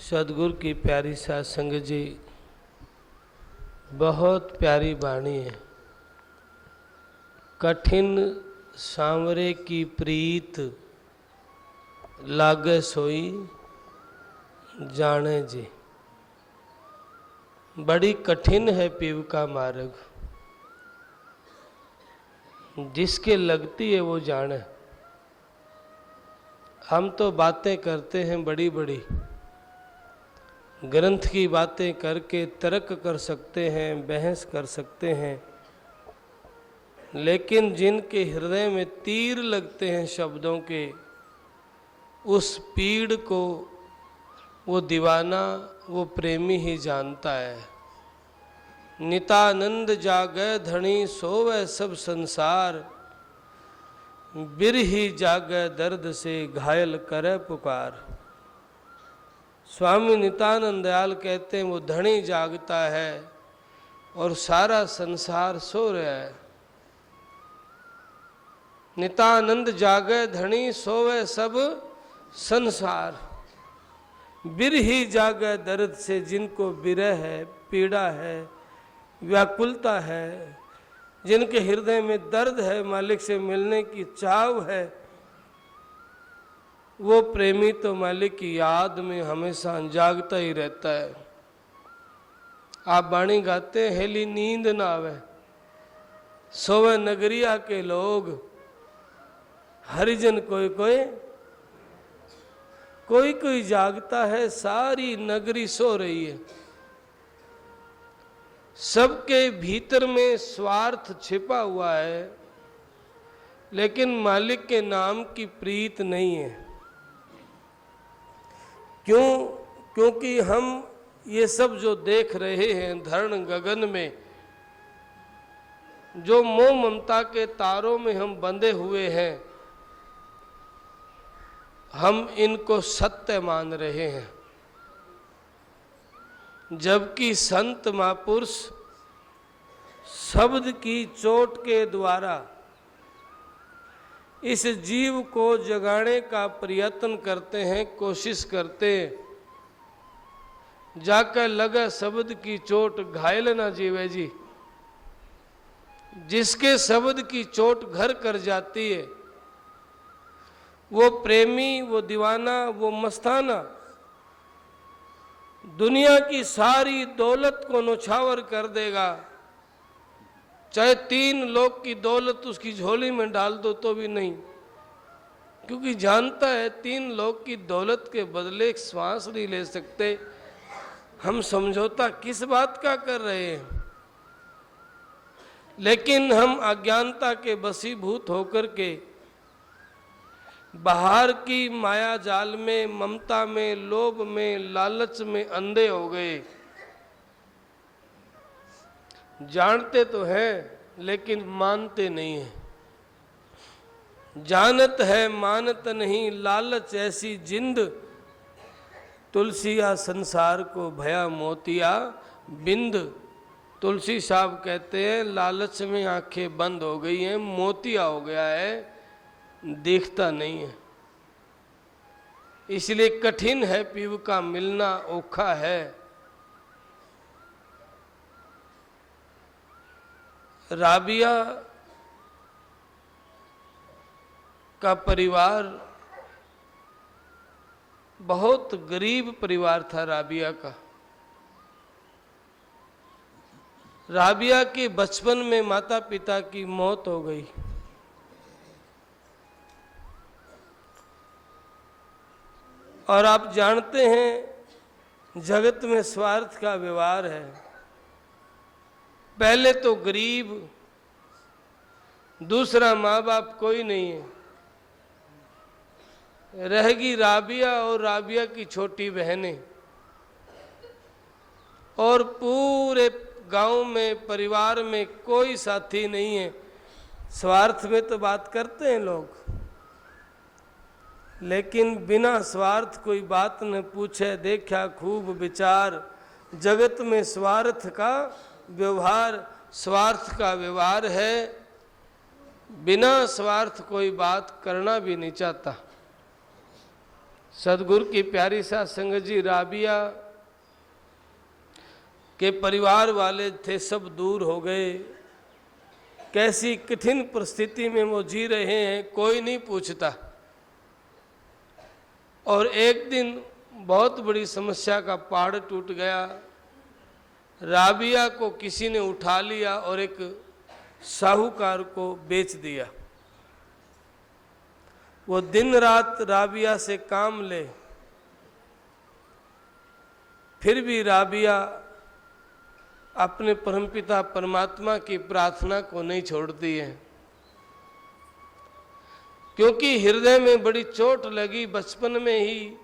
सदगुरु की प्यारी साध संगत जी, बहुत प्यारी वाणी है। कठिन सांवरे की प्रीत लागे सोई जाने जी। बड़ी कठिन है पीव का मार्ग, जिसके लगती है वो जाने। हम तो बातें करते हैं बड़ी बड़ी, ग्रंथ की बातें करके तर्क कर सकते हैं, बहस कर सकते हैं, लेकिन जिनके हृदय में तीर लगते हैं शब्दों के, उस पीड़ को वो दीवाना, वो प्रेमी ही जानता है। नितानंद जागै धनी सोवै सब संसार, बिरही जागै दर्द से घायल करे पुकार। स्वामी नित्यानंद दयाल कहते हैं वो धनी जागता है और सारा संसार सो रहा है। नित्यानंद जागे धनी सोवे सब संसार, बिरही जागे दर्द से। जिनको विरह है, पीड़ा है, व्याकुलता है, जिनके हृदय में दर्द है, मालिक से मिलने की चाव है, वो प्रेमी तो मालिक की याद में हमेशा जागता ही रहता है। आप वाणी गाते हैं, हेली नींद ना आवे सोवे नगरिया के लोग, हरिजन कोई कोई कोई कोई जागता है, सारी नगरी सो रही है। सबके भीतर में स्वार्थ छिपा हुआ है, लेकिन मालिक के नाम की प्रीत नहीं है। क्यों? क्योंकि हम ये सब जो देख रहे हैं धरण गगन में, जो मोह ममता के तारों में हम बंधे हुए हैं, हम इनको सत्य मान रहे हैं। जबकि संत महापुरुष शब्द की चोट के द्वारा इस जीव को जगाने का प्रयत्न करते हैं, कोशिश करते हैं। जाकर लगा शब्द की चोट घायल ना जीवे जी। जिसके शब्द की चोट घर कर जाती है, वो प्रेमी, वो दीवाना, वो मस्ताना दुनिया की सारी दौलत को नौछावर कर देगा। चाहे 3 लोग की दौलत उसकी झोली में डाल दो तो भी नहीं, क्योंकि जानता है 3 लोग की दौलत के बदले एक श्वास नहीं ले सकते। हम समझौता किस बात का कर रहे हैं? लेकिन हम अज्ञानता के बसीभूत होकर के बाहर की माया जाल में, ममता में, लोभ में, लालच में अंधे हो गए। जानते तो हैं लेकिन मानते नहीं हैं। जानत है मानत नहीं, लालच ऐसी जिंद, तुलसिया संसार को भया मोतिया बिंद। तुलसी साहब कहते हैं लालच में आंखें बंद हो गई हैं, मोतिया हो गया है, देखता नहीं है। इसलिए कठिन है पीव का मिलना, औखा है। राबिया का परिवार बहुत गरीब परिवार था। राबिया का, राबिया के बचपन में माता पिता की मौत हो गई। और आप जानते हैं जगत में स्वार्थ का व्यवहार है। पहले तो गरीब, दूसरा माँ बाप कोई नहीं है, रहेगी राबिया और राबिया की छोटी बहनें, और पूरे गांव में, परिवार में कोई साथी नहीं है। स्वार्थ में तो बात करते हैं लोग, लेकिन बिना स्वार्थ कोई बात न पूछे, देखा खूब विचार। जगत में स्वार्थ का व्यवहार, स्वार्थ का व्यवहार है। बिना स्वार्थ कोई बात करना भी नहीं चाहता। सदगुरु की प्यारी साथ संगत जी, राबिया के परिवार वाले थे सब दूर हो गए। कैसी कठिन परिस्थिति में वो जी रहे हैं कोई नहीं पूछता। और एक दिन बहुत बड़ी समस्या का पहाड़ टूट गया। राबिया को किसी ने उठा लिया और एक साहूकार को बेच दिया। वो दिन रात राबिया से काम ले, फिर भी राबिया अपने परमपिता परमात्मा की प्रार्थना को नहीं छोड़ती है, क्योंकि हृदय में बड़ी चोट लगी। बचपन में ही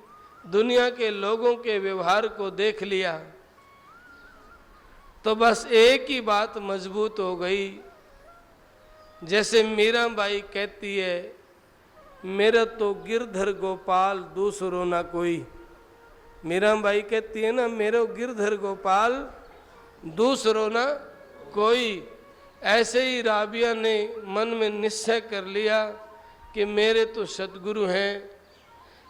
दुनिया के लोगों के व्यवहार को देख लिया तो बस एक ही बात मजबूत हो गई। जैसे मीराबाई कहती है, मेरा तो गिरधर गोपाल दूसरो ना कोई। मीराबाई कहती है ना, मेरो गिरधर गोपाल दूसरो ना कोई। ऐसे ही राबिया ने मन में निश्चय कर लिया कि मेरे तो सतगुरु हैं,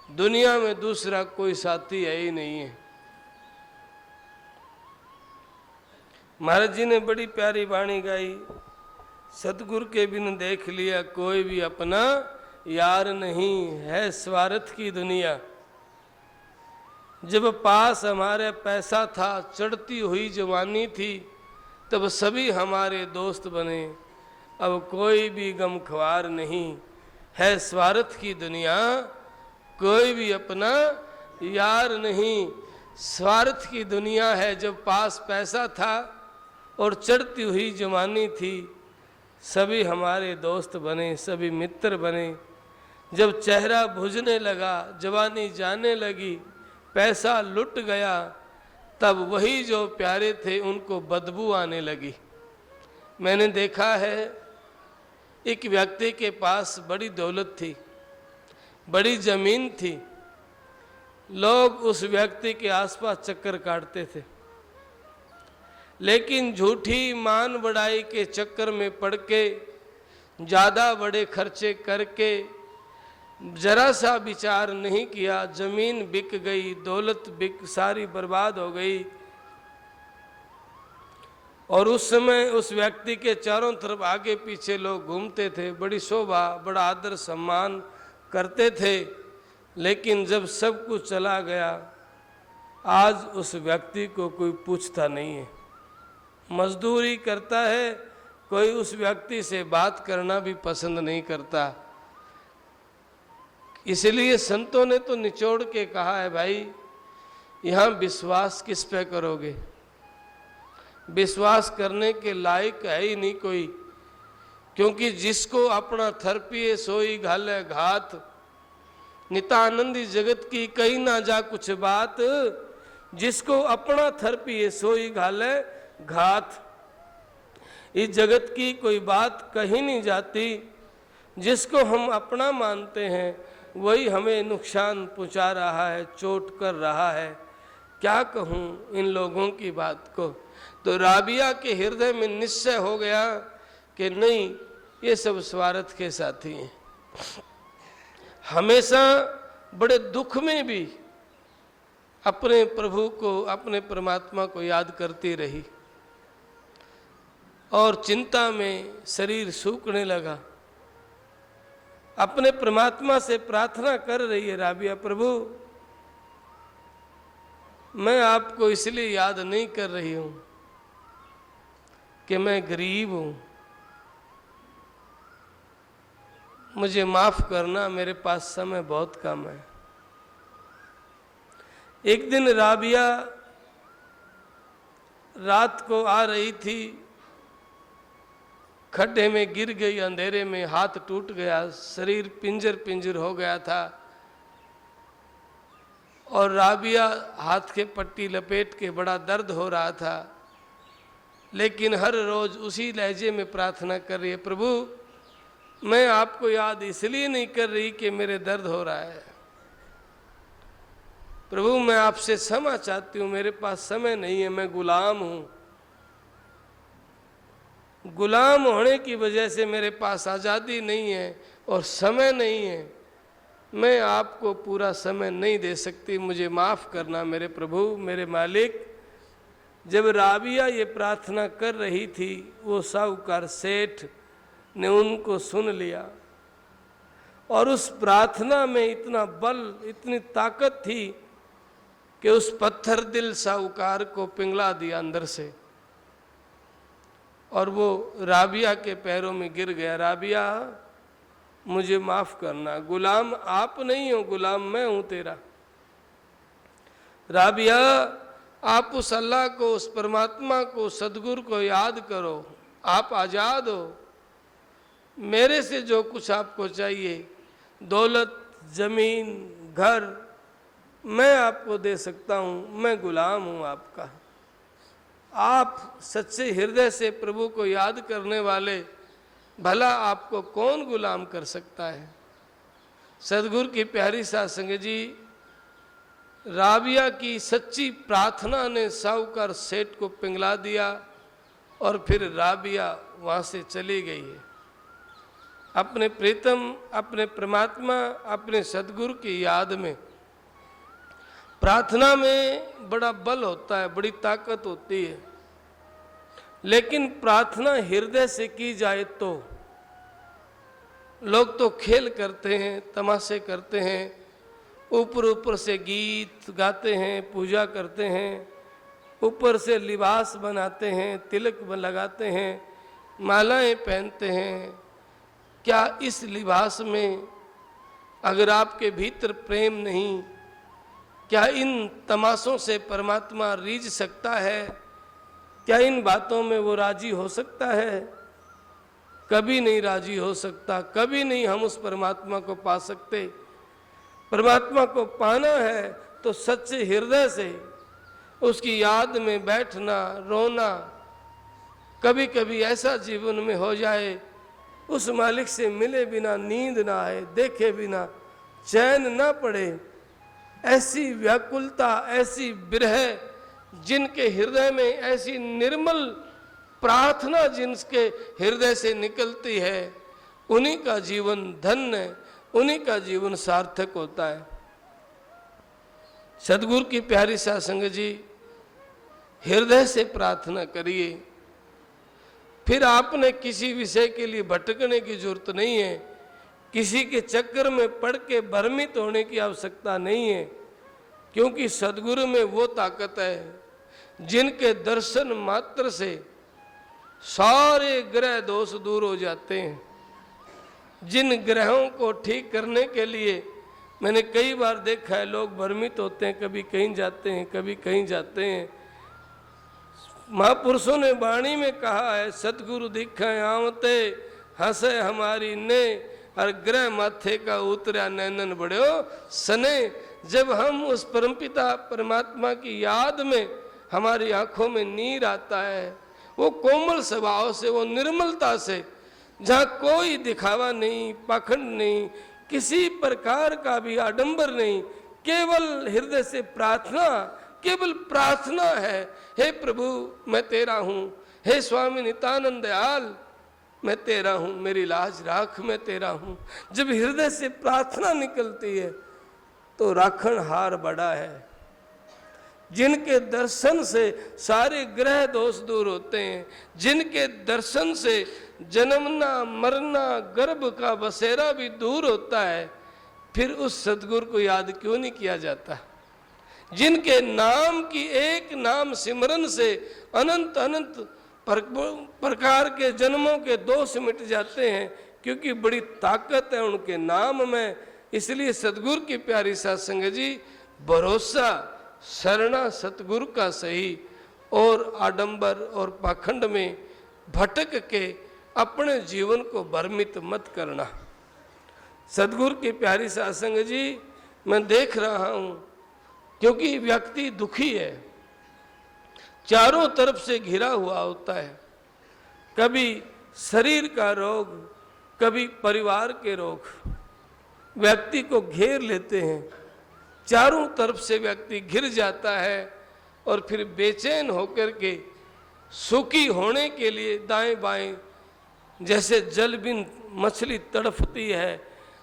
दुनिया में दूसरा कोई साथी है ही नहीं है। महाराज जी ने बड़ी प्यारी वाणी गाई, सतगुरु के बिन देख लिया कोई भी अपना यार नहीं, है स्वार्थ की दुनिया। जब पास हमारे पैसा था, चढ़ती हुई जवानी थी, तब सभी हमारे दोस्त बने। अब कोई भी गमख्वार नहीं, है स्वार्थ की दुनिया, कोई भी अपना यार नहीं। स्वार्थ की दुनिया है। जब पास पैसा था और चढ़ती हुई जवानी थी, सभी हमारे दोस्त बने, सभी मित्र बने। जब चेहरा बुझने लगा, जवानी जाने लगी, पैसा लुट गया, तब वही जो प्यारे थे उनको बदबू आने लगी। मैंने देखा है, एक व्यक्ति के पास बड़ी दौलत थी, बड़ी जमीन थी, लोग उस व्यक्ति के आसपास चक्कर काटते थे, लेकिन झूठी मान बढ़ाई के चक्कर में पड़ के, ज़्यादा बड़े खर्चे करके जरा सा विचार नहीं किया, जमीन बिक गई, दौलत बिक सारी बर्बाद हो गई। और उस समय उस व्यक्ति के चारों तरफ आगे पीछे लोग घूमते थे, बड़ी शोभा, बड़ा आदर सम्मान करते थे। लेकिन जब सब कुछ चला गया, आज उस व्यक्ति को कोई पूछता नहीं है, मजदूरी करता है, कोई उस व्यक्ति से बात करना भी पसंद नहीं करता। इसलिए संतों ने तो निचोड़ के कहा है, भाई यहाँ विश्वास किस पे करोगे, विश्वास करने के लायक है ही नहीं कोई। क्योंकि जिसको अपना थर पिए सोई घाले घात, नितानंदी जगत की कही ना जा कुछ बात। जिसको अपना थर पिए सोई घाले घात, इस जगत की कोई बात कही नहीं जाती। जिसको हम अपना मानते हैं वही हमें नुकसान पहुंचा रहा है, चोट कर रहा है। क्या कहूँ इन लोगों की बात को। तो राबिया के हृदय में निश्चय हो गया कि नहीं, ये सब स्वार्थ के साथी हैं। हमेशा बड़े दुख में भी अपने प्रभु को, अपने परमात्मा को याद करती रही और चिंता में शरीर सूखने लगा। अपने परमात्मा से प्रार्थना कर रही है राबिया, प्रभु मैं आपको इसलिए याद नहीं कर रही हूं कि मैं गरीब हूं, मुझे माफ करना, मेरे पास समय बहुत कम है। एक दिन राबिया रात को आ रही थी, खड्डे में गिर गई, अंधेरे में हाथ टूट गया, शरीर पिंजर पिंजर हो गया था। और राबिया हाथ के पट्टी लपेट के बड़ा दर्द हो रहा था, लेकिन हर रोज उसी लहजे में प्रार्थना कर रही है, प्रभु मैं आपको याद इसलिए नहीं कर रही कि मेरे दर्द हो रहा है, प्रभु मैं आपसे क्षमा चाहती हूँ, मेरे पास समय नहीं है, मैं गुलाम हूँ। गुलाम होने की वजह से मेरे पास आज़ादी नहीं है और समय नहीं है। मैं आपको पूरा समय नहीं दे सकती, मुझे माफ़ करना मेरे प्रभु, मेरे मालिक। जब राबिया ये प्रार्थना कर रही थी, वो साहूकार सेठ ने उनको सुन लिया और उस प्रार्थना में इतना बल, इतनी ताकत थी कि उस पत्थर दिल साहूकार को पिघला दिया अंदर से, और वो राबिया के पैरों में गिर गया। राबिया, मुझे माफ करना, गुलाम आप नहीं हो, गुलाम मैं हूं तेरा। राबिया, आप उस अल्लाह को, उस परमात्मा को, सदगुरु को याद करो, आप आजाद हो। मेरे से जो कुछ आपको चाहिए, दौलत, जमीन, घर, मैं आपको दे सकता हूं, मैं गुलाम हूं आपका। आप सच्चे हृदय से प्रभु को याद करने वाले, भला आपको कौन गुलाम कर सकता है। सदगुरु की प्यारी साध संगत जी, राबिया की सच्ची प्रार्थना ने साहूकार सेठ को पिघला दिया और फिर राबिया वहां से चली गई है। अपने प्रीतम, अपने परमात्मा, अपने सदगुरु की याद में। प्रार्थना में बड़ा बल होता है, बड़ी ताकत होती है, लेकिन प्रार्थना हृदय से की जाए तो। लोग तो खेल करते हैं, तमाशे करते हैं, ऊपर ऊपर से गीत गाते हैं, पूजा करते हैं, ऊपर से लिबास बनाते हैं, तिलक लगाते हैं, मालाएं पहनते हैं। क्या इस लिबास में अगर आपके भीतर प्रेम नहीं, क्या इन तमाशों से परमात्मा रीझ सकता है? क्या इन बातों में वो राजी हो सकता है? कभी नहीं राजी हो सकता, कभी नहीं हम उस परमात्मा को पा सकते। परमात्मा को पाना है तो सच्चे हृदय से उसकी याद में बैठना, रोना। कभी कभी ऐसा जीवन में हो जाए, उस मालिक से मिले बिना नींद ना आए, देखे बिना चैन ना पड़े। ऐसी व्याकुलता, ऐसी विरह, जिनके हृदय में ऐसी निर्मल प्रार्थना जिनके हृदय से निकलती है, उन्हीं का जीवन धन्य है, उन्हीं का जीवन सार्थक होता है। सदगुरु की प्यारी साध संगत जी, हृदय से प्रार्थना करिए। फिर आपने किसी विषय के लिए भटकने की जरूरत नहीं है, किसी के चक्कर में पड़ के भ्रमित होने की आवश्यकता नहीं है, क्योंकि सदगुरु में वो ताकत है जिनके दर्शन मात्र से सारे ग्रह दोष दूर हो जाते हैं। जिन ग्रहों को ठीक करने के लिए मैंने कई बार देखा है, लोग भ्रमित होते हैं, कभी कहीं जाते हैं, कभी कहीं जाते हैं। महापुरुषों ने वाणी में कहा है, सतगुरु दिखे आवते हंसे हमारी ने, और ग्रह माथे का उतरा नैनन बड़ो सने। जब हम उस परमपिता परमात्मा की याद में हमारी आंखों में नीर आता है, वो कोमल स्वभाव से, वो निर्मलता से, जहाँ कोई दिखावा नहीं, पाखंड नहीं, किसी प्रकार का भी आडंबर नहीं, केवल हृदय से प्रार्थना, केवल प्रार्थना है। हे प्रभु मैं तेरा हूँ, हे स्वामी नित्यानंद दयाल मैं तेरा हूँ, मेरी लाज राख मैं तेरा हूँ। जब हृदय से प्रार्थना निकलती है तो राखणहार बड़ा है। जिनके दर्शन से सारे ग्रह दोष दूर होते हैं, जिनके दर्शन से जन्मना मरना गर्भ का बसेरा भी दूर होता है, फिर उस सदगुरु को याद क्यों नहीं किया जाता? जिनके नाम की एक नाम सिमरन से अनंत अनंत प्रकार के जन्मों के दोष मिट जाते हैं, क्योंकि बड़ी ताकत है उनके नाम में। इसलिए सदगुरु की प्यारी साध संगत जी, भरोसा शरणा सतगुरु का सही, और आडंबर और पाखंड में भटक के अपने जीवन को भ्रमित मत करना। सदगुरु की प्यारी साध संगत जी, मैं देख रहा हूँ, क्योंकि व्यक्ति दुखी है, चारों तरफ से घिरा हुआ होता है। कभी शरीर का रोग, कभी परिवार के रोग व्यक्ति को घेर लेते हैं। चारों तरफ से व्यक्ति घिर जाता है और फिर बेचैन होकर के सुखी होने के लिए दाएं बाएं, जैसे जल बिन मछली तड़फती है,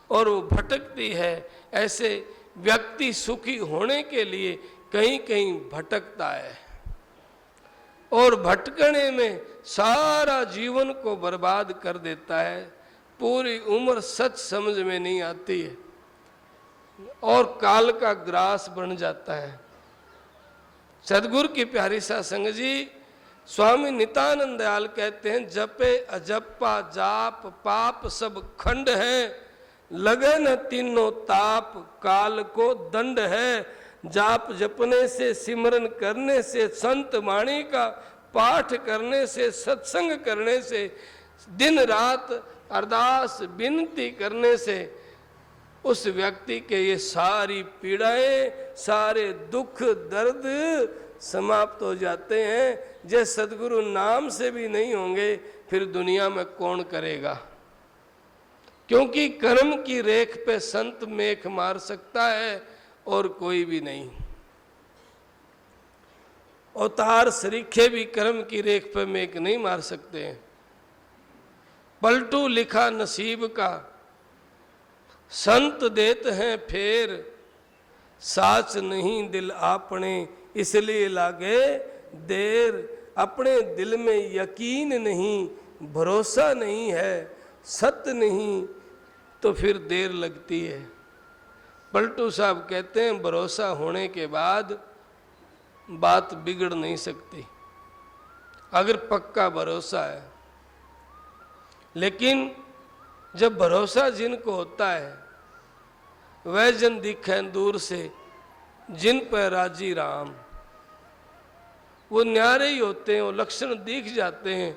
और वो भटकती है। ऐसे व्यक्ति सुखी होने के लिए कहीं कहीं भटकता है और भटकने में सारा जीवन को बर्बाद कर देता है। पूरी उम्र सच समझ में नहीं आती है और काल का ग्रास बन जाता है। सदगुरु की प्यारी सासंग जी स्वामी नित्यानंद दयाल कहते हैं, जपे अजप्पा जाप पाप सब खंड है, लगे न तीनों ताप काल को दंड है। जाप जपने से, सिमरन करने से, संत वाणी का पाठ करने से, सत्संग करने से, दिन रात अरदास विनती करने से उस व्यक्ति के ये सारी पीड़ाएं, सारे दुख दर्द समाप्त हो जाते हैं। जे सदगुरु नाम से भी नहीं होंगे फिर दुनिया में कौन करेगा, क्योंकि कर्म की रेख पे संत मेख मार सकता है और कोई भी नहीं। अवतार सरीखे भी कर्म की रेख पे मेख नहीं मार सकते हैं। पलटू लिखा नसीब का संत देते हैं फेर, साच नहीं दिल आपने इसलिए लागे देर। अपने दिल में यकीन नहीं, भरोसा नहीं है, सत्य नहीं तो फिर देर लगती है। पलटू साहब कहते हैं भरोसा होने के बाद बात बिगड़ नहीं सकती अगर पक्का भरोसा है। लेकिन जब भरोसा जिनको होता है वह जन दिखे दूर से जिन पर राजी राम, वो न्यारे ही होते हैं, वो लक्षण दिख जाते हैं,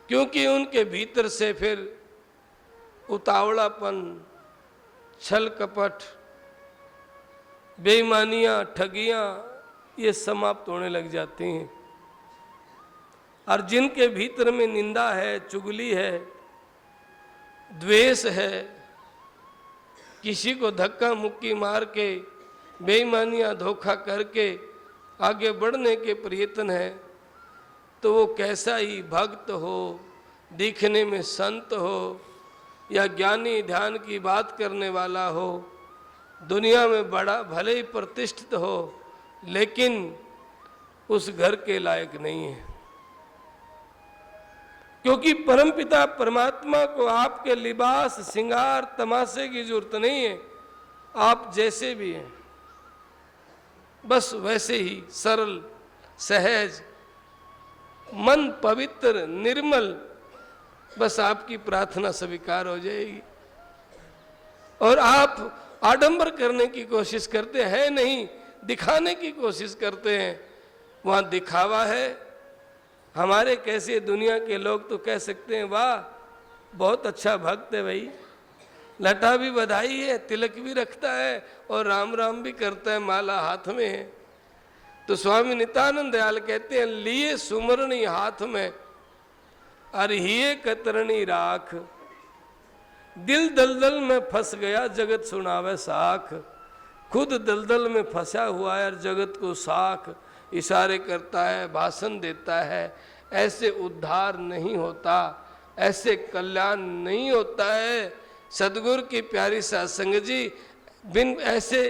क्योंकि उनके भीतर से फिर उतावलापन, छल कपट, बेईमानियां, ठगियां ये समाप्त होने लग जाती हैं। और जिनके भीतर में निंदा है, चुगली है, द्वेष है, किसी को धक्का मुक्की मार के, बेईमानियां धोखा करके आगे बढ़ने के प्रयत्न है, तो वो कैसा ही भक्त हो, दिखने में संत हो या ज्ञानी ध्यान की बात करने वाला हो, दुनिया में बड़ा भले ही प्रतिष्ठित हो, लेकिन उस घर के लायक नहीं है। क्योंकि परमपिता परमात्मा को आपके लिबास, श्रृंगार, तमाशे की जरूरत नहीं है। आप जैसे भी हैं बस वैसे ही सरल, सहज, मन पवित्र, निर्मल, बस आपकी प्रार्थना स्वीकार हो जाएगी। और आप आडंबर करने की कोशिश करते हैं नहीं, दिखाने की कोशिश करते हैं, वहाँ दिखावा है। हमारे कैसे दुनिया के लोग तो कह सकते हैं वाह बहुत अच्छा भक्त है भाई, लटा भी बधाई है, तिलक भी रखता है और राम राम भी करता है, माला हाथ में है। तो स्वामी नित्यानंद दयाल कहते हैं लिए सुमरणी हाथ में अरहिए कतरनी राख, दिल दलदल में फंस गया जगत सुनावे साख। खुद दलदल में फंसा हुआ है और जगत को साख इशारे करता है, भाषण देता है। ऐसे उद्धार नहीं होता, ऐसे कल्याण नहीं होता है। सदगुरु की प्यारी सत्संग जी, बिन ऐसे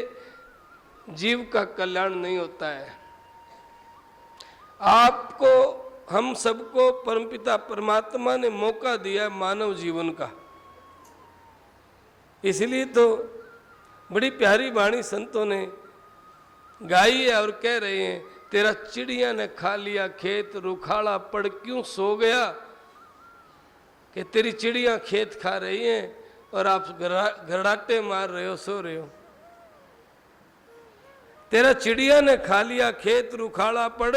जीव का कल्याण नहीं होता है। आपको, हम सबको परमपिता परमात्मा ने मौका दिया मानव जीवन का, इसलिए तो बड़ी प्यारी वाणी संतों ने गाई है और कह रहे हैं, तेरा चिड़िया ने खा लिया खेत, रुखाड़ा पड़ क्यों सो गया। कि तेरी चिड़िया खेत खा रही हैं और आप घराटे मार रहे हो, सो रहे हो। तेरा चिड़िया ने खा लिया खेत, रुखाड़ा पड़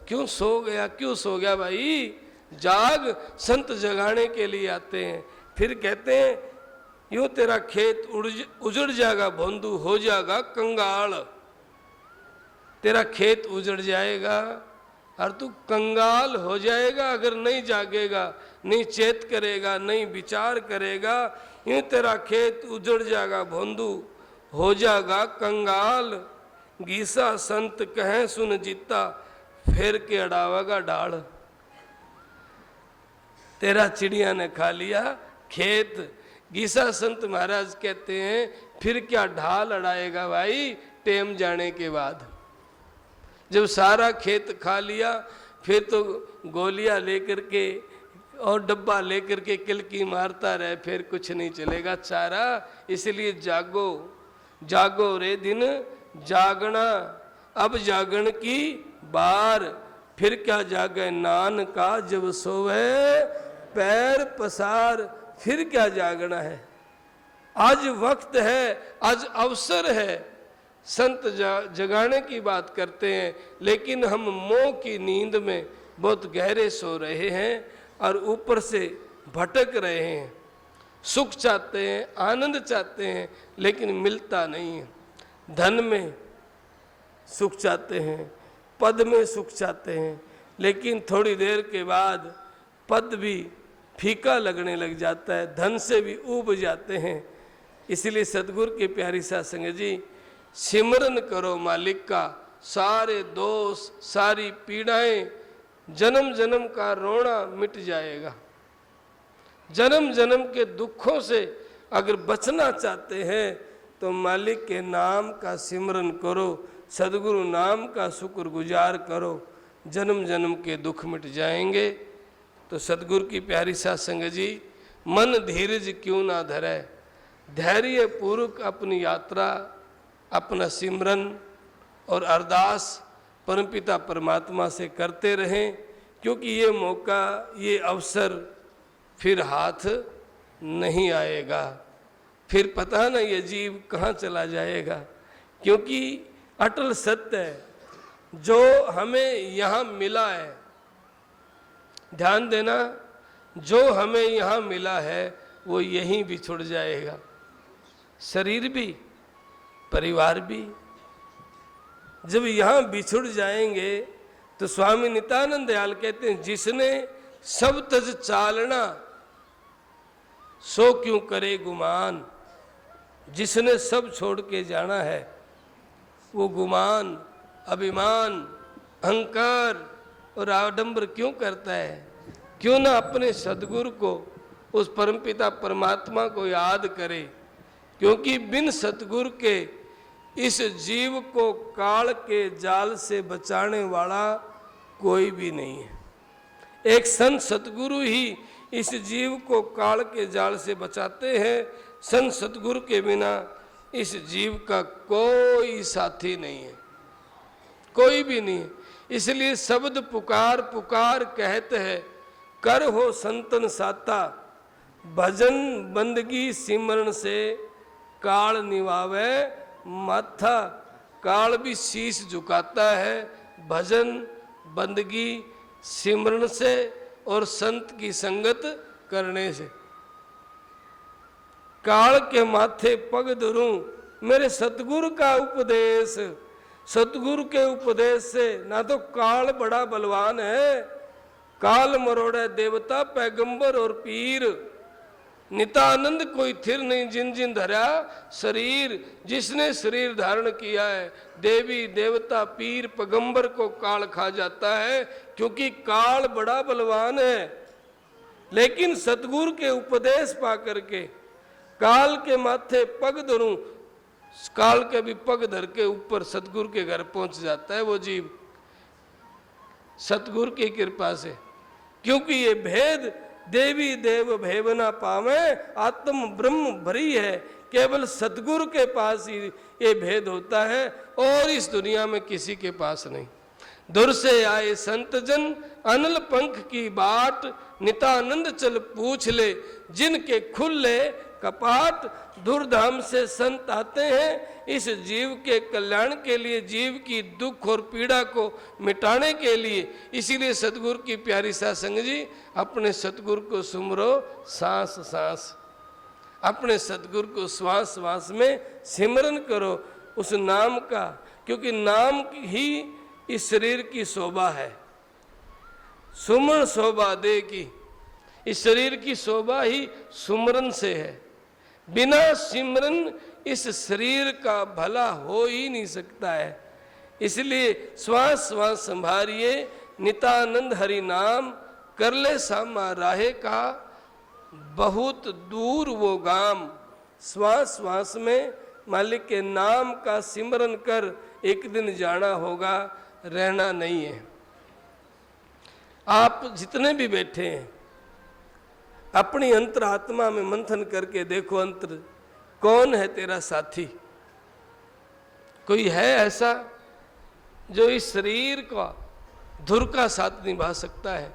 क्यों सो गया। क्यों सो गया भाई, जाग। संत जगाने के लिए आते हैं। फिर कहते हैं यूं तेरा खेत उजड़ जाएगा, भोंदू हो जाएगा कंगाल। तेरा खेत उजड़ जाएगा और तू कंगाल हो जाएगा अगर नहीं जागेगा, नहीं चेत करेगा, नहीं विचार करेगा। यूं तेरा खेत उजड़ जाएगा, भोंदू हो जाएगा कंगाल। गीसा संत कहें सुन जीता, फेर के अड़ावेगा डाल। तेरा चिड़िया ने खा लिया खेत, गीसा संत महाराज कहते हैं फिर क्या ढाल अड़ाएगा भाई टेम जाने के बाद। जब सारा खेत खा लिया फिर तो गोलियां लेकर के और डब्बा लेकर के किलकी मारता रहे, फिर कुछ नहीं चलेगा चारा। इसलिए जागो जागो रे दिन जागना, अब जागण की बार। फिर क्या जागे नान का जब सोवे पैर पसार। फिर क्या जागना है, आज वक्त है, आज अवसर है। संत जगाने की बात करते हैं, लेकिन हम मोह की नींद में बहुत गहरे सो रहे हैं और ऊपर से भटक रहे हैं। सुख चाहते हैं, आनंद चाहते हैं, लेकिन मिलता नहीं है। धन में सुख चाहते हैं, पद में सुख चाहते हैं, लेकिन थोड़ी देर के बाद पद भी फीका लगने लग जाता है, धन से भी ऊब जाते हैं। इसलिए सतगुरु की प्यारी साध संगत जी, सिमरन करो मालिक का, सारे दोष सारी पीड़ाएं, जन्म जन्म का रोना मिट जाएगा। जन्म जन्म के दुखों से अगर बचना चाहते हैं तो मालिक के नाम का सिमरन करो, सदगुरु नाम का शुक्रगुजार करो, जन्म जन्म के दुख मिट जाएंगे। तो सदगुरु की प्यारी साध संगत जी, मन धीरज क्यों ना धरे, धैर्य पूर्वक अपनी यात्रा, अपना सिमरन और अरदास परमपिता परमात्मा से करते रहें, क्योंकि ये मौका, ये अवसर फिर हाथ नहीं आएगा। फिर पता ना ये जीव कहाँ चला जाएगा, क्योंकि अटल सत्य है जो हमें यहाँ मिला है। ध्यान देना, जो हमें यहाँ मिला है वो यहीं बिछुड़ जाएगा, शरीर भी परिवार भी। जब यहाँ बिछुड़ जाएंगे तो स्वामी नित्यानंद दयाल कहते हैं, जिसने सब तज चालना सो क्यों करे गुमान। जिसने सब छोड़ के जाना है वो गुमान, अभिमान, अहंकार और आडंबर क्यों करता है। क्यों ना अपने सदगुरु को, उस परमपिता परमात्मा को याद करे, क्योंकि बिन सतगुरु के इस जीव को काल के जाल से बचाने वाला कोई भी नहीं है। एक संत सतगुरु ही इस जीव को काल के जाल से बचाते हैं। संत सतगुरु के बिना इस जीव का कोई साथी नहीं है, कोई भी नहीं है। इसलिए शब्द पुकार पुकार कहते हैं, कर हो संतन साता, भजन बंदगी सिमरन से काल निवावे माथा। काल भी शीश झुकाता है भजन बंदगी सिमरन से और संत की संगत करने से। काल के माथे पग धरूं, मेरे सतगुरु का उपदेश। सतगुरु के उपदेश से, ना तो काल बड़ा बलवान है, काल मरोड़े देवता पैगंबर और पीर। नितानंद कोई थिर नहीं जिन जिन धरा शरीर। जिसने शरीर धारण किया है, देवी देवता पीर पैगंबर को काल खा जाता है, क्योंकि काल बड़ा बलवान है। लेकिन सतगुरु के उपदेश पा करके काल के माथे पग धरूं, काल के भी पग धर के ऊपर सतगुरु के घर पहुंच जाता है वो जीव, सतगुरु की कृपा से। क्योंकि ये भेद देवी देव भेवना पावे, आत्म ब्रह्म भरी है। केवल सतगुरु के पास ही ये भेद होता है और इस दुनिया में किसी के पास नहीं। दूर से आए संत जन अनल पंख की बाट, नितानंद चल पूछ ले जिनके खुले कपाट। धूमधाम से संत आते हैं इस जीव के कल्याण के लिए, जीव की दुख और पीड़ा को मिटाने के लिए। इसीलिए सतगुरु की प्यारी साध संगत जी, अपने सतगुरु को सुमरो सांस सांस, अपने सतगुरु को श्वास श्वास में सिमरन करो उस नाम का, क्योंकि नाम ही इस शरीर की शोभा है। सुमन शोभा दे की, इस शरीर की शोभा ही सुमरन से है। बिना सिमरन इस शरीर का भला हो ही नहीं सकता है। इसलिए श्वास श्वास संभारिए, नितानंद हरि नाम कर ले सामा राहे का। बहुत दूर वो गाम, श्वास श्वास में मालिक के नाम का सिमरन कर एक दिन जाना होगा, रहना नहीं है। आप जितने भी बैठे हैं अपनी अंतरात्मा में मंथन करके देखो, अंतर कौन है तेरा साथी? कोई है ऐसा जो इस शरीर का धुर का साथ निभा सकता है,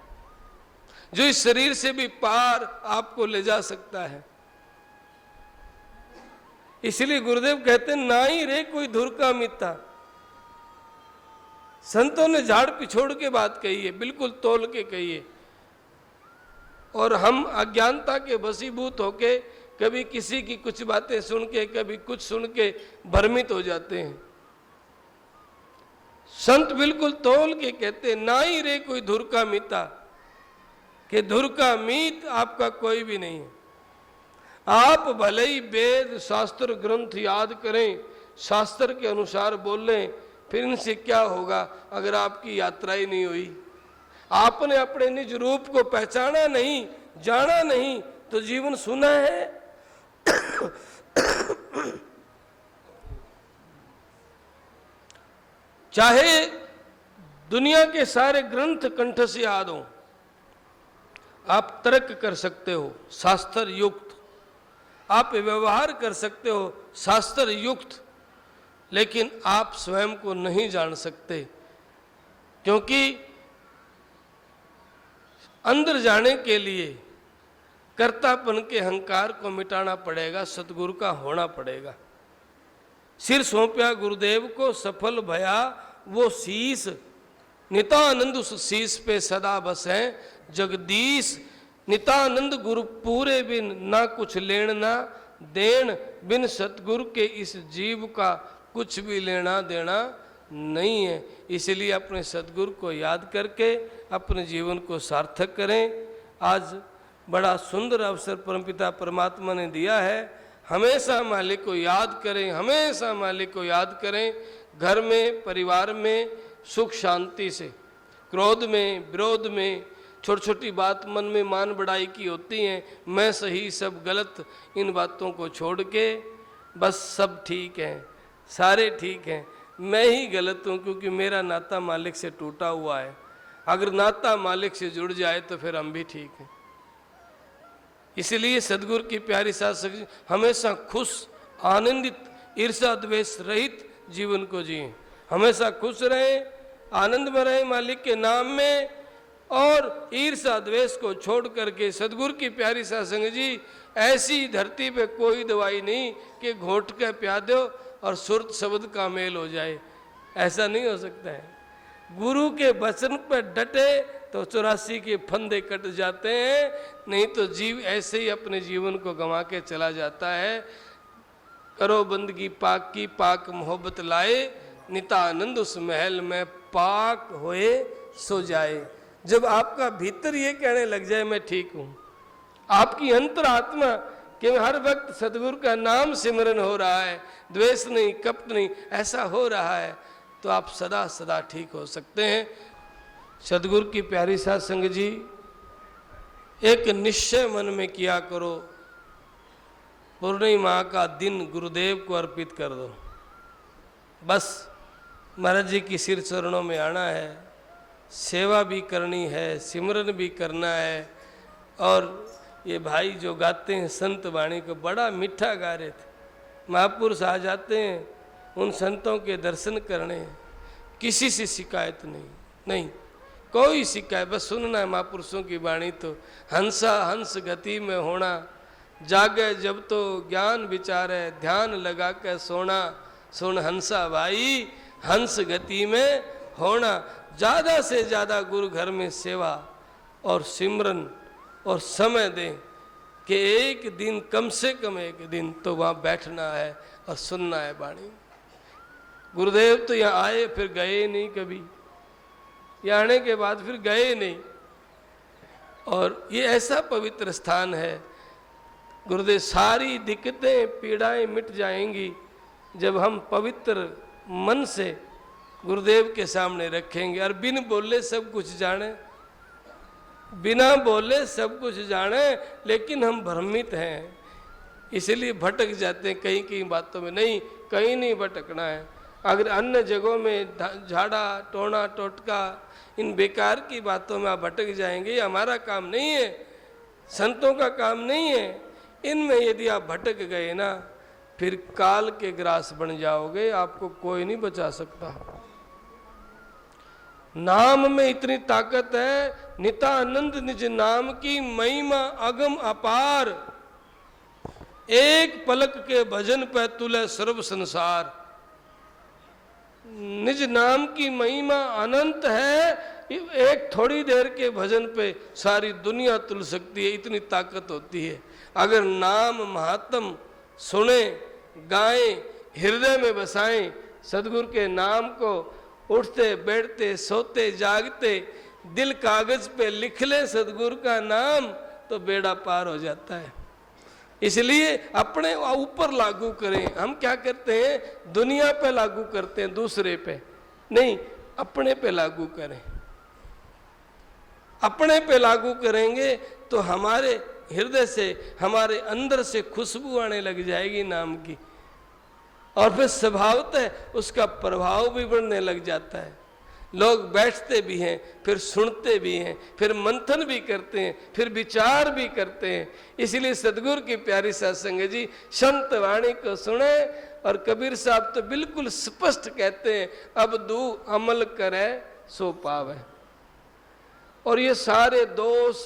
जो इस शरीर से भी पार आपको ले जा सकता है? इसलिए गुरुदेव कहते हैं ना ही रे कोई धुर का मिता। संतों ने झाड़ पिछोड़ के बात कही है, बिल्कुल तोल के कही है। और हम अज्ञानता के वशीभूत होके कभी किसी की कुछ बातें सुन के, कभी कुछ सुन के भ्रमित हो जाते हैं। संत बिल्कुल तोल के कहते हैं ना ही रे कोई धुर का मिता, कि धुर का मीत आपका कोई भी नहीं है। आप भले ही वेद शास्त्र ग्रंथ याद करें, शास्त्र के अनुसार बोलें, फिर इनसे क्या होगा अगर आपकी यात्रा ही नहीं हुई? आपने अपने निज रूप को पहचाना नहीं, जाना नहीं, तो जीवन सुना है। चाहे दुनिया के सारे ग्रंथ कंठ से याद हो, आप तर्क कर सकते हो शास्त्र युक्त, आप व्यवहार कर सकते हो शास्त्र युक्त, लेकिन आप स्वयं को नहीं जान सकते, क्योंकि अंदर जाने के लिए कर्तापन के अहंकार को मिटाना पड़ेगा, सतगुरु का होना पड़ेगा। सिर सौंपया गुरुदेव को सफल भया वो शीस, नितानंद उस शीस पे सदा बसे जगदीश। नितानंद गुरु पूरे बिन ना कुछ लेन ना देन, बिन सतगुरु के इस जीव का कुछ भी लेना देना नहीं है। इसलिए अपने सतगुरु को याद करके अपने जीवन को सार्थक करें। आज बड़ा सुंदर अवसर परमपिता परमात्मा ने दिया है। हमेशा मालिक को याद करें, हमेशा मालिक को याद करें। घर में, परिवार में सुख शांति से, क्रोध में, विरोध में, छोटी छोटी बात मन में मान बढ़ाई की होती हैं, मैं सही सब गलत, इन बातों को छोड़ के बस सब ठीक है, सारे ठीक हैं, मैं ही गलत हूँ क्योंकि मेरा नाता मालिक से टूटा हुआ है। अगर नाता मालिक से जुड़ जाए तो फिर हम भी ठीक हैं। इसलिए सदगुरु की प्यारी साथ हमेशा खुश, आनंदित, ईर्ष्या द्वेष रहित जीवन को जिए। हमेशा खुश रहें, आनंद में रहें मालिक के नाम में, और ईर्ष्या द्वेष को छोड़ करके सदगुरु की प्यारी सत्संग जी, ऐसी धरती पे कोई दवाई नहीं कि घोट के प्या दो और सुरत शब्द का मेल हो जाए, ऐसा नहीं हो सकता है। गुरु के वचन पर डटे तो 84 के फंदे कट जाते हैं, नहीं तो जीव ऐसे ही अपने जीवन को गंवा के चला जाता है। करो बंदगी पाक की, पाक मोहब्बत लाए, नितानंद उस महल में पाक होए सो जाए। जब आपका भीतर ये कहने लग जाए मैं ठीक हूँ, आपकी अंतरात्मा कि हर वक्त सदगुरु का नाम सिमरन हो रहा है, द्वेष नहीं, कपट नहीं, ऐसा हो रहा है, तो आप सदा सदा ठीक हो सकते हैं। सदगुरु की प्यारी साध संगत जी, एक निश्चय मन में किया करो, पूर्णिमा का दिन गुरुदेव को अर्पित कर दो। बस महाराज जी की सिर चरणों में आना है, सेवा भी करनी है, सिमरन भी करना है। और ये भाई जो गाते हैं संत वाणी को, बड़ा मीठा गा रहे थे। महापुरुष आ जाते हैं उन संतों के दर्शन करने, किसी से शिकायत नहीं, कोई शिकायत, बस सुनना है महापुरुषों की वाणी। तो हंसा हंस गति में होना, जागे जब तो ज्ञान विचारे, ध्यान लगा के सोना। सुन हंसा भाई, हंस गति में होना। ज़्यादा से ज़्यादा गुरु घर में सेवा और सिमरन और समय दें कि एक दिन, कम से कम एक दिन तो वहाँ बैठना है और सुनना है वाणी। गुरुदेव तो यहाँ आए फिर गए नहीं कभी, यहाँ आने के बाद फिर गए नहीं। और ये ऐसा पवित्र स्थान है, गुरुदेव सारी दिक्कतें पीड़ाएं मिट जाएंगी जब हम पवित्र मन से गुरुदेव के सामने रखेंगे और बिन बोले सब कुछ जाने। बिना बोले सब कुछ जाने, लेकिन हम भ्रमित हैं, इसलिए भटक जाते हैं कहीं कहीं बातों में। नहीं, कहीं नहीं भटकना है। अगर अन्य जगहों में झाड़ा टोना टोटका इन बेकार की बातों में आप भटक जाएंगे, ये हमारा काम नहीं है, संतों का काम नहीं है। इनमें यदि आप भटक गए ना, फिर काल के ग्रास बन जाओगे, आपको कोई नहीं बचा सकता। नाम में इतनी ताकत है, नितानंद निज नाम की महिमा अगम अपार, एक पलक के भजन पे तुले सर्व संसार। निज नाम की महिमा अनंत है, एक थोड़ी देर के भजन पे सारी दुनिया तुल सकती है, इतनी ताकत होती है। अगर नाम महात्म सुने, गाएं, हृदय में बसाएं, सदगुरु के नाम को उठते बैठते सोते जागते दिल कागज पे लिख ले सदगुरु का नाम, तो बेड़ा पार हो जाता है। इसलिए अपने ऊपर लागू करें। हम क्या करते हैं, दुनिया पे लागू करते हैं, दूसरे पे नहीं, अपने पे लागू करें। अपने पे लागू करेंगे तो हमारे हृदय से, हमारे अंदर से खुशबू आने लग जाएगी नाम की, और फिर स्वभावतः उसका प्रभाव भी बढ़ने लग जाता है। लोग बैठते भी हैं, फिर सुनते भी हैं, फिर मंथन भी करते हैं, फिर विचार भी करते हैं। इसलिए सदगुरु की प्यारी सत्संग जी, संत वाणी को सुने। और कबीर साहब तो बिल्कुल स्पष्ट कहते हैं, अब दू अमल करे सो पावे। और ये सारे दोष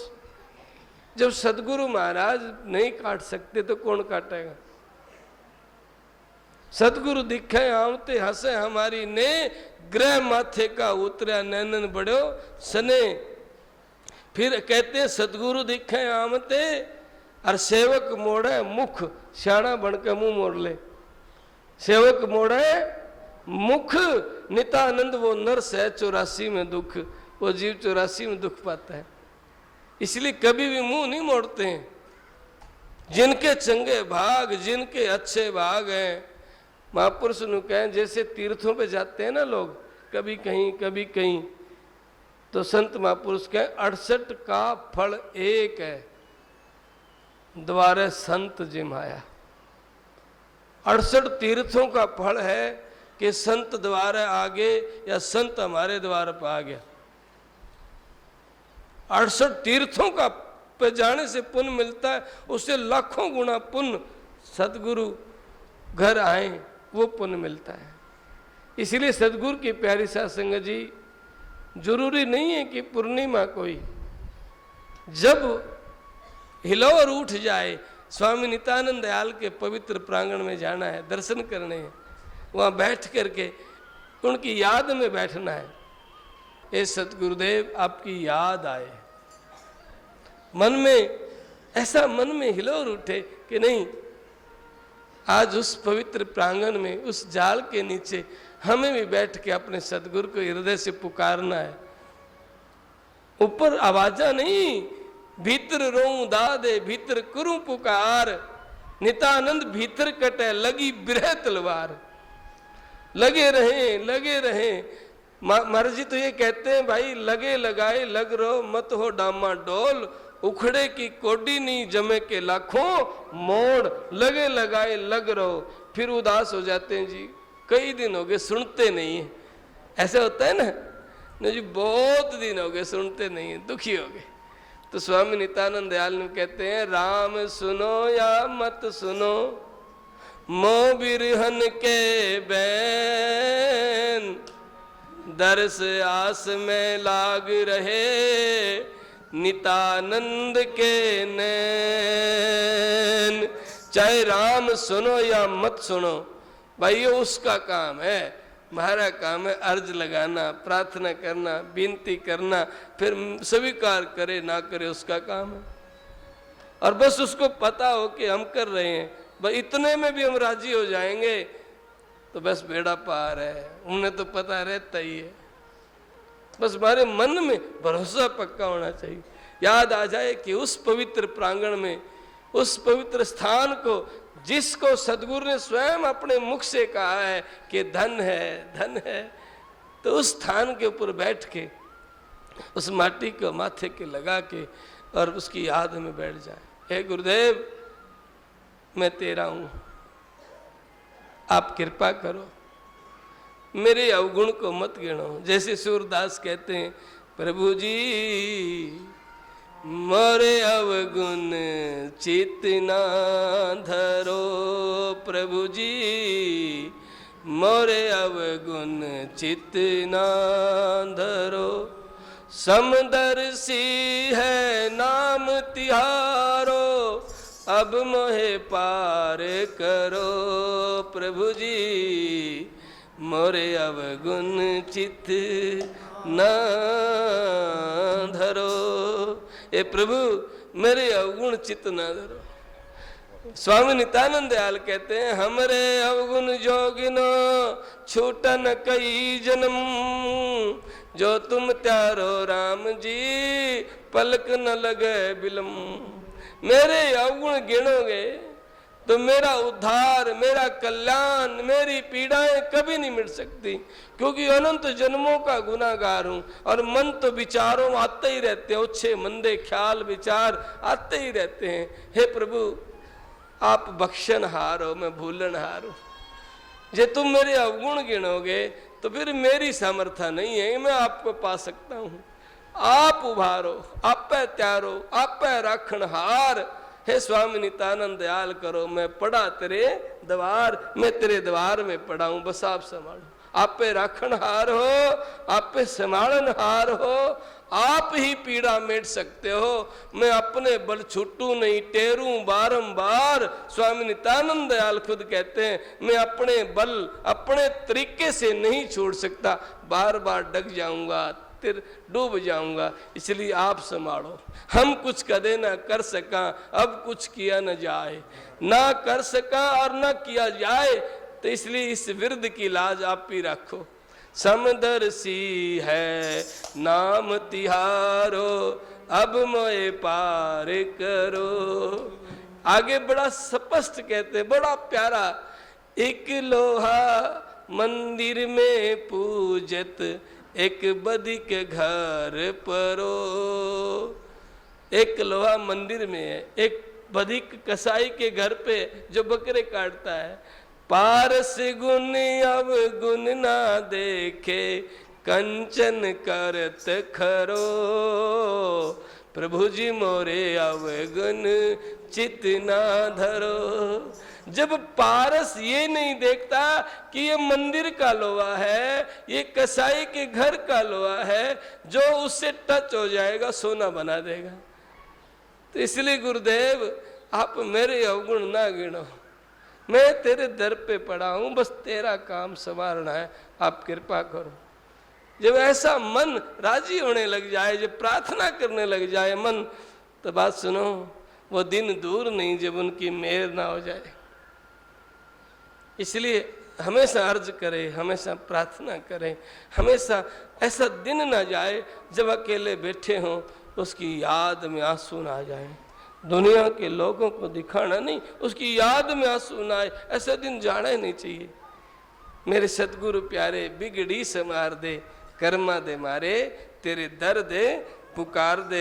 जब सदगुरु महाराज नहीं काट सकते तो कौन काटेगा। सदगुरु दिखे आमते हंसे हमारी ने, ग्रह माथे का उतरा नैनन बड़ो सने। फिर कहते हैं सदगुरु दिखे आमते, और सेवक मोड़े मुख, श्याणा बनकर मुंह मोड़ ले। सेवक मोड़े मुख, नितानंद वो नरस है 84 में दुख, वो जीव 84 में दुख पाता है। इसलिए कभी भी मुंह नहीं मोड़ते हैं। जिनके चंगे भाग, जिनके अच्छे भाग हैं, महापुरुष नु कहें, जैसे तीर्थों पे जाते हैं ना लोग, कभी कहीं कभी कहीं, तो संत महापुरुष कहें 68 का फल एक है, द्वारे संत जिमाया। 68 तीर्थों का फल है कि संत द्वारे आगे या संत हमारे द्वार पर आ गया। 68 तीर्थों का पे जाने से पुण्य मिलता है, उससे लाखों गुना पुण्य सदगुरु घर आए वो पुण्य मिलता है। इसलिए सदगुरु की प्यारी सत्संग जी, जरूरी नहीं है कि पूर्णिमा कोई, जब हिलोर उठ जाए, स्वामी नित्यानंद दयाल के पवित्र प्रांगण में जाना है, दर्शन करने हैं, वहाँ बैठ करके उनकी याद में बैठना है। ये सतगुरुदेव आपकी याद आए, मन में ऐसा मन में हिलोर उठे कि नहीं, आज उस पवित्र प्रांगण में, उस जाल के नीचे हमें भी बैठ के अपने सदगुरु को हृदय से पुकारना है। ऊपर आवाजा नहीं, भीतर रोऊं दादे भीतर करूं पुकार, नित्यानंद भीतर कटे लगी बिरह तलवार। लगे रहें। महाराज जी तो ये कहते हैं, भाई लगे लगाए लग रहो, मत हो डामा डोल, उखड़े की कोडी नहीं जमे के लाखों मोड़, लगे लगाए लग रहो। फिर उदास हो जाते हैं जी, कई दिन हो गए सुनते नहीं है, ऐसा होता है ना जी, बहुत दिन हो गए सुनते नहीं है, दुखी हो गए। तो स्वामी नित्यानंद दयाल कहते हैं, राम सुनो या मत सुनो, मो बिरहन के बैन, दर्श आस में लाग रहे, नित्यानंद के नैन। चाहे राम सुनो या मत सुनो, भाई ये उसका काम है, हमारा काम है अर्ज लगाना, प्रार्थना करना, विनती करना, फिर स्वीकार करे ना करे उसका काम है। और बस उसको पता हो कि हम कर रहे हैं, बस इतने में भी हम राजी हो जाएंगे तो बस बेड़ा पार है। उन्हें तो पता रहता ही है, बस हमारे मन में भरोसा पक्का होना चाहिए। याद आ जाए कि उस पवित्र प्रांगण में, उस पवित्र स्थान को, जिसको सदगुरु ने स्वयं अपने मुख से कहा है कि धन है, तो उस स्थान के ऊपर बैठ के उस माटी को माथे के लगा के और उसकी याद में बैठ जाए, हे गुरुदेव मैं तेरा हूं, आप कृपा करो, मेरे अवगुण को मत गिनो। जैसे सूरदास कहते हैं, प्रभु जी मोरे अवगुण चित ना धरो, प्रभु जी मोरे अवगुण चित ना धरो, समदर्शी है नाम तिहारो, अब मोहे पार करो, प्रभु जी मोरे अवगुण चित न धरो। ए प्रभु मेरे अवगुण चित न धरो। स्वामी नित्यानंद दयाल कहते हैं, हमरे अवगुण जोगिनो छूटन कई जन्म, जो तुम त्यारो राम जी पलक न लगे बिलम। मेरे अवगुण गिनोगे तो मेरा उद्धार, मेरा कल्याण, मेरी पीड़ाएं कभी नहीं मिट सकती, क्योंकि अनंत जन्मों का गुनाहगार हूं। और मन तो विचारों आते ही रहते हैं, अच्छे मंदे ख्याल विचार आते ही रहते हैं। हे प्रभु आप बख्शनहार हो, मैं भूलनहार हूं। जे तुम मेरे अवगुण गिनोगे तो फिर मेरी सामर्थ्य नहीं है मैं आपको पा सकता हूं। आप उभारो, आप पे त्यारो, आप पे राखणहार। हे स्वामी नित्यानंद दयाल करो, मैं पड़ा तेरे द्वार, मैं तेरे द्वार में पड़ा हूं, बस आप संभालो। आप पे राखणहार हो, आप पे संभालनहार हो, आप ही पीड़ा मेट सकते हो। मैं अपने बल छूटू नहीं, टेरूं बारंबार। स्वामी नित्यानंद दयाल खुद कहते हैं, मैं अपने बल अपने तरीके से नहीं छोड़ सकता, बार बार डग जाऊंगा, डूब जाऊंगा, इसलिए आप संभालो। हम कुछ कदे ना कर सका, अब कुछ किया न जाए, ना कर सका और ना किया जाए, तो इसलिए इस विरद की लाज आप ही रखो। समदर्शी है नाम तिहारो, अब मोए पार करो। आगे बड़ा स्पष्ट कहते, बड़ा प्यारा, एक लोहा मंदिर में पूजत, एक बदिक घर परो। एक लोहा मंदिर में है, एक बदिक कसाई के घर पे जो बकरे काटता है। पारस गुण अवगुण ना देखे, कंचन करत खरो, प्रभु जी मोरे अवगुण चित ना धरो। जब पारस ये नहीं देखता कि ये मंदिर का लोहा है, ये कसाई के घर का लोहा है, जो उससे टच हो जाएगा सोना बना देगा। तो इसलिए गुरुदेव आप मेरे अवगुण ना गिनो, मैं तेरे दर पे पड़ा हूं, बस तेरा काम संवारना है, आप कृपा करो। जब ऐसा मन राजी होने लग जाए, जब प्रार्थना करने लग जाए मन, तो बात सुनो, वो दिन दूर नहीं जब उनकी मेहर ना हो जाए। इसलिए हमेशा अर्ज करें, हमेशा प्रार्थना करें, हमेशा ऐसा दिन ना जाए जब अकेले बैठे हों उसकी याद में आंसू ना आ जाए। दुनिया के लोगों को दिखाना नहीं, उसकी याद में आंसू ना आए, ऐसा दिन जाना ही नहीं चाहिए। मेरे सतगुरु प्यारे बिगड़ी समार दे, कर्मा दे मारे तेरे दर दे पुकार दे।